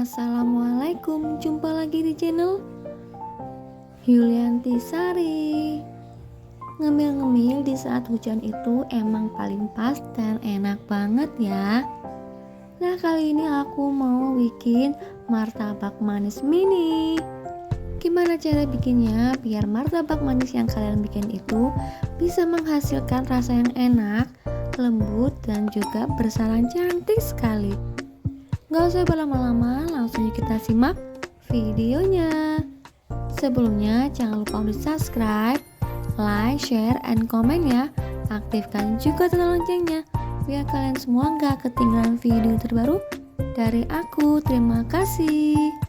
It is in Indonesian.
Assalamualaikum, jumpa lagi di channel Yulianti Sari. Ngemil-ngemil di saat hujan itu emang paling pas dan enak banget ya. Nah, kali ini aku mau bikin martabak manis mini. Gimana cara bikinnya biar martabak manis yang kalian bikin itu bisa menghasilkan rasa yang enak, lembut, dan juga bersaran cantik sekali. Gak usah berlama-lama, langsung kita simak videonya. Sebelumnya jangan lupa untuk subscribe, like, share, and comment ya. Aktifkan juga tanda loncengnya biar kalian semua gak ketinggalan video terbaru dari aku. Terima kasih.